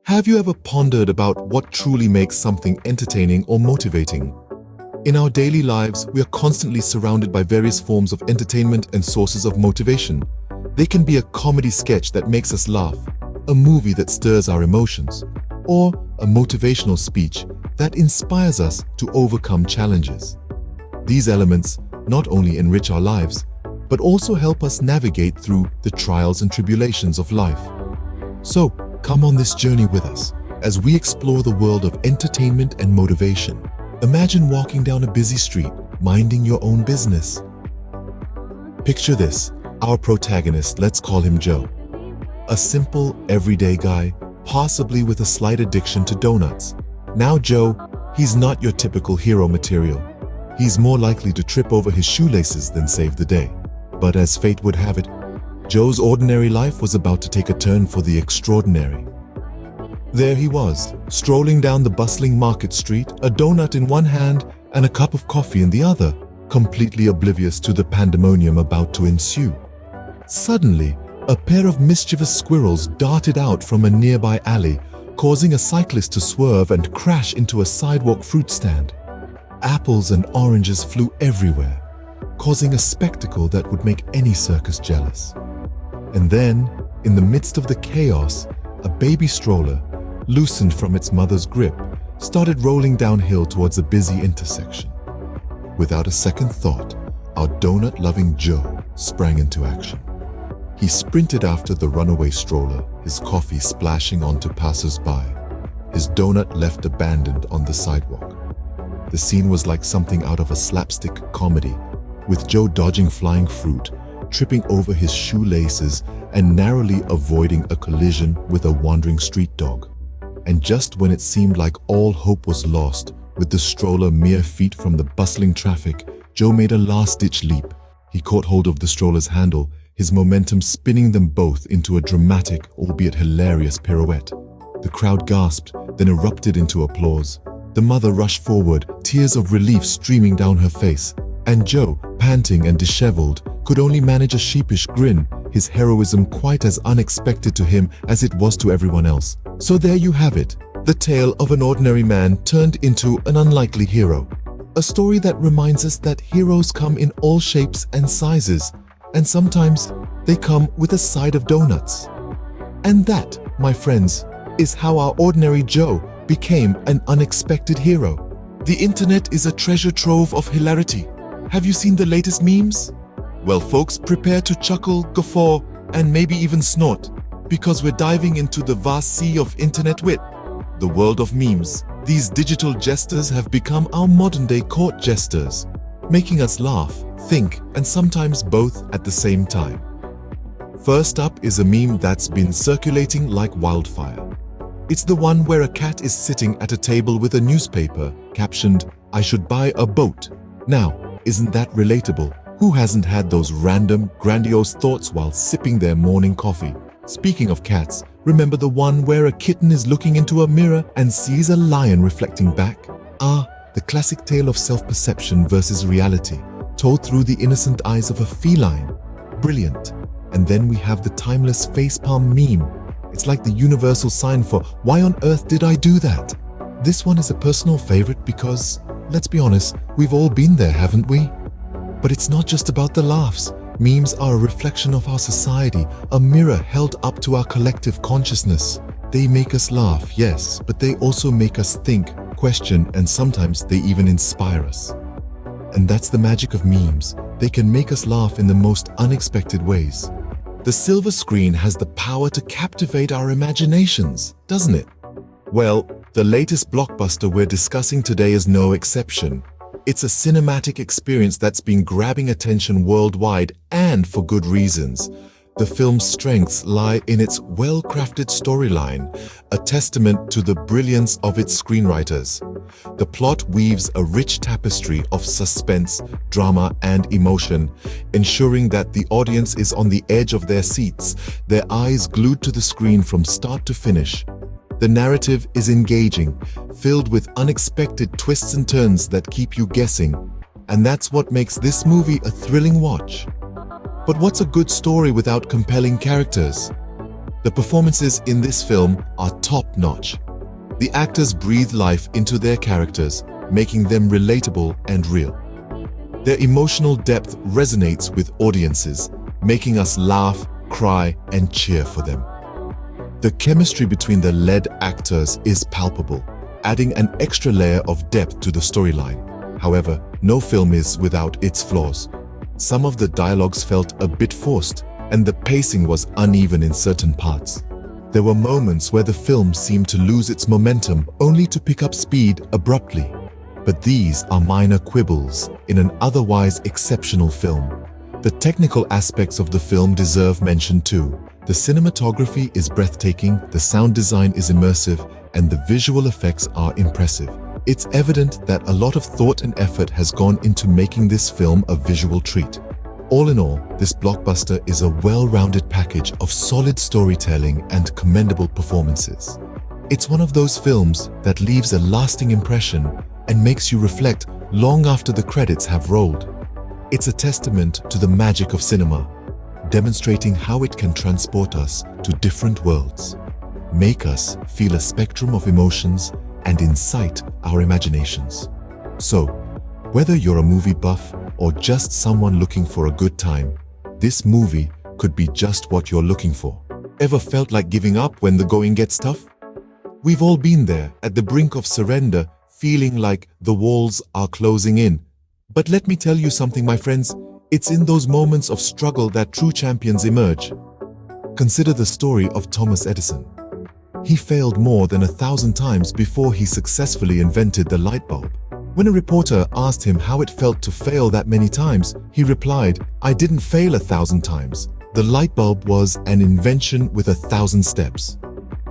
Have you ever pondered about what truly makes something entertaining or motivating? In our daily lives, we are constantly surrounded by various forms of entertainment and sources of motivation. They can be a comedy sketch that makes us laugh, a movie that stirs our emotions, or a motivational speech that inspires us to overcome challenges. These elements not only enrich our lives, but also help us navigate through the trials and tribulations of life. So, come on this journey with us as we explore the world of entertainment and motivation. Imagine walking down a busy street, minding your own business. Picture this, our protagonist, let's call him Joe. A simple, everyday guy, possibly with a slight addiction to donuts. Now Joe, he's not your typical hero material. He's more likely to trip over his shoelaces than save the day. But as fate would have it, Joe's ordinary life was about to take a turn for the extraordinary. There he was, strolling down the bustling market street, a donut in one hand and a cup of coffee in the other, completely oblivious to the pandemonium about to ensue. Suddenly, a pair of mischievous squirrels darted out from a nearby alley, causing a cyclist to swerve and crash into a sidewalk fruit stand. Apples and oranges flew everywhere, causing a spectacle that would make any circus jealous. And then, in the midst of the chaos, a baby stroller, loosened from its mother's grip, started rolling downhill towards a busy intersection. Without a second thought, our donut-loving Joe sprang into action. He sprinted after the runaway stroller, his coffee splashing onto passers-by, his donut left abandoned on the sidewalk. The scene was like something out of a slapstick comedy, with Joe dodging flying fruit, tripping over his shoelaces, and narrowly avoiding a collision with a wandering street dog. And just when it seemed like all hope was lost, with the stroller mere feet from the bustling traffic, Joe made a last-ditch leap. He caught hold of the stroller's handle, his momentum spinning them both into a dramatic, albeit hilarious pirouette. The crowd gasped, then erupted into applause. The mother rushed forward, tears of relief streaming down her face. And Joe, panting and disheveled, could only manage a sheepish grin, his heroism quite as unexpected to him as it was to everyone else. So there you have it, the tale of an ordinary man turned into an unlikely hero. A story that reminds us that heroes come in all shapes and sizes, and sometimes they come with a side of donuts. And that, my friends, is how our ordinary Joe became an unexpected hero. The internet is a treasure trove of hilarity. Have you seen the latest memes? Well, folks, prepare to chuckle, guffaw, and maybe even snort, because we're diving into the vast sea of internet wit, the world of memes. These digital jesters have become our modern-day court jesters, making us laugh, think, and sometimes both at the same time. First up is a meme that's been circulating like wildfire. It's the one where a cat is sitting at a table with a newspaper, captioned, "I should buy a boat." Now, isn't that relatable? Who hasn't had those random, grandiose thoughts while sipping their morning coffee? Speaking of cats, remember the one where a kitten is looking into a mirror and sees a lion reflecting back? The classic tale of self-perception versus reality, told through the innocent eyes of a feline. Brilliant. And then we have the timeless facepalm meme. It's like the universal sign for, why on earth did I do that? This one is a personal favorite because, let's be honest, we've all been there, haven't we? But it's not just about the laughs. Memes are a reflection of our society, a mirror held up to our collective consciousness. They make us laugh, yes, but they also make us think, question, and sometimes they even inspire us. And that's the magic of memes. They can make us laugh in the most unexpected ways. The silver screen has the power to captivate our imaginations, doesn't it? Well, the latest blockbuster we're discussing today is no exception. It's a cinematic experience that's been grabbing attention worldwide, and for good reasons. The film's strengths lie in its well-crafted storyline, a testament to the brilliance of its screenwriters. The plot weaves a rich tapestry of suspense, drama, and emotion, ensuring that the audience is on the edge of their seats, their eyes glued to the screen from start to finish. The narrative is engaging, filled with unexpected twists and turns that keep you guessing, and that's what makes this movie a thrilling watch. But what's a good story without compelling characters? The performances in this film are top-notch. The actors breathe life into their characters, making them relatable and real. Their emotional depth resonates with audiences, making us laugh, cry, and cheer for them. The chemistry between the lead actors is palpable, adding an extra layer of depth to the storyline. However, no film is without its flaws. Some of the dialogues felt a bit forced, and the pacing was uneven in certain parts. There were moments where the film seemed to lose its momentum only to pick up speed abruptly. But these are minor quibbles in an otherwise exceptional film. The technical aspects of the film deserve mention too. The cinematography is breathtaking, the sound design is immersive, and the visual effects are impressive. It's evident that a lot of thought and effort has gone into making this film a visual treat. All in all, this blockbuster is a well-rounded package of solid storytelling and commendable performances. It's one of those films that leaves a lasting impression and makes you reflect long after the credits have rolled. It's a testament to the magic of cinema, demonstrating how it can transport us to different worlds, make us feel a spectrum of emotions, and incite our imaginations. So, whether you're a movie buff or just someone looking for a good time, this movie could be just what you're looking for. Ever felt like giving up when the going gets tough? We've all been there, at the brink of surrender, feeling like the walls are closing in. But let me tell you something, my friends, it's in those moments of struggle that true champions emerge. Consider the story of Thomas Edison. He failed more than 1,000 times before he successfully invented the light bulb. When a reporter asked him how it felt to fail that many times, he replied, "I didn't fail 1,000 times. The light bulb was an invention with 1,000 steps."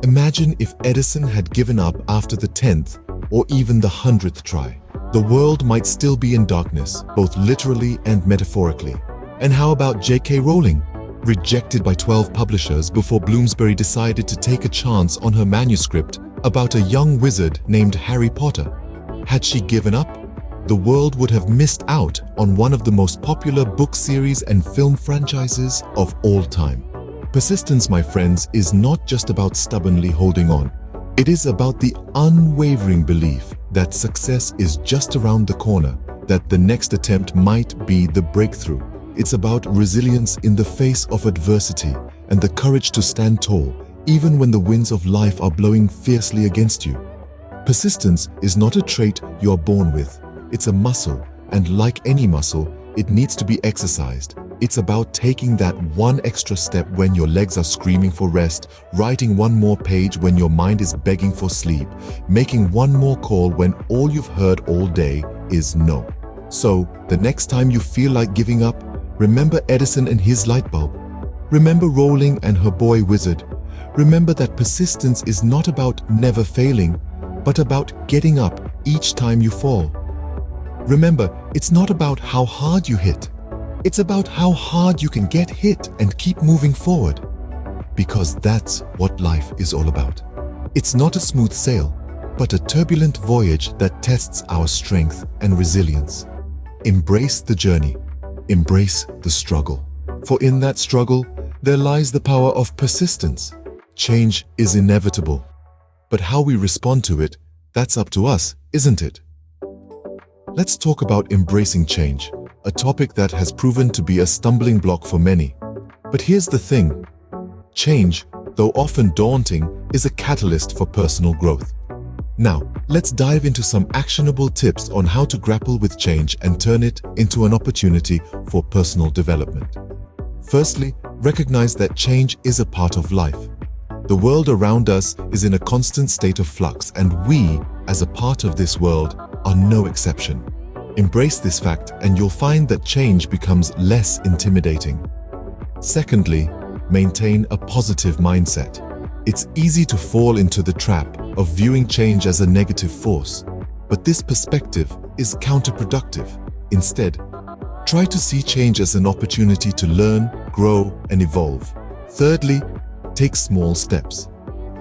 Imagine if Edison had given up after the 10th or even the 100th try. The world might still be in darkness, both literally and metaphorically. And how about J.K. Rowling? Rejected by 12 publishers before Bloomsbury decided to take a chance on her manuscript about a young wizard named Harry Potter. Had she given up, the world would have missed out on one of the most popular book series and film franchises of all time. Persistence, my friends, is not just about stubbornly holding on. It is about the unwavering belief that success is just around the corner, that the next attempt might be the breakthrough. It's about resilience in the face of adversity and the courage to stand tall, even when the winds of life are blowing fiercely against you. Persistence is not a trait you're born with. It's a muscle, and like any muscle, it needs to be exercised. It's about taking that one extra step when your legs are screaming for rest, writing one more page when your mind is begging for sleep, making one more call when all you've heard all day is no. So, the next time you feel like giving up, remember Edison and his light bulb. Remember Rowling and her boy wizard. Remember that persistence is not about never failing, but about getting up each time you fall. Remember, it's not about how hard you hit. It's about how hard you can get hit and keep moving forward. Because that's what life is all about. It's not a smooth sail, but a turbulent voyage that tests our strength and resilience. Embrace the journey. Embrace the struggle. For in that struggle, there lies the power of persistence. Change is inevitable. But how we respond to it, that's up to us, isn't it? Let's talk about embracing change, a topic that has proven to be a stumbling block for many. But here's the thing. Change, though often daunting, is a catalyst for personal growth. Now, let's dive into some actionable tips on how to grapple with change and turn it into an opportunity for personal development. Firstly, recognize that change is a part of life. The world around us is in a constant state of flux, and we, as a part of this world, are no exception. Embrace this fact and you'll find that change becomes less intimidating. Secondly, maintain a positive mindset. It's easy to fall into the trap of viewing change as a negative force, but this perspective is counterproductive. Instead, try to see change as an opportunity to learn, grow, and evolve. Thirdly, take small steps.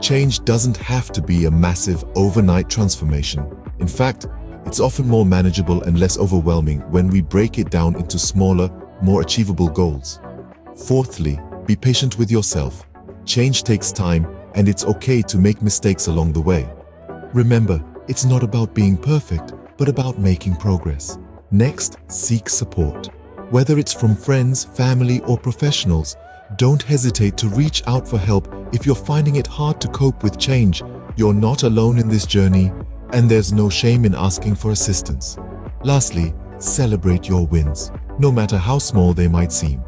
Change doesn't have to be a massive overnight transformation. In fact, it's often more manageable and less overwhelming when we break it down into smaller, more achievable goals. Fourthly, be patient with yourself. Change takes time, and it's okay to make mistakes along the way. Remember, it's not about being perfect, but about making progress. Next, seek support. Whether it's from friends, family, or professionals, don't hesitate to reach out for help if you're finding it hard to cope with change. You're not alone in this journey, and there's no shame in asking for assistance. Lastly, celebrate your wins, no matter how small they might seem.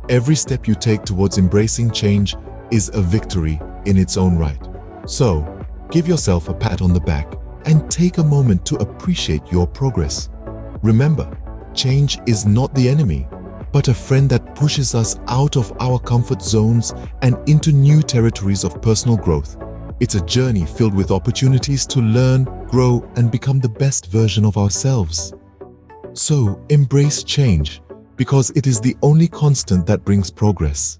Every step you take towards embracing change is a victory in its own right. So, give yourself a pat on the back and take a moment to appreciate your progress. Remember, change is not the enemy, but a friend that pushes us out of our comfort zones and into new territories of personal growth. It's a journey filled with opportunities to learn, grow, and become the best version of ourselves. So, embrace change, because it is the only constant that brings progress.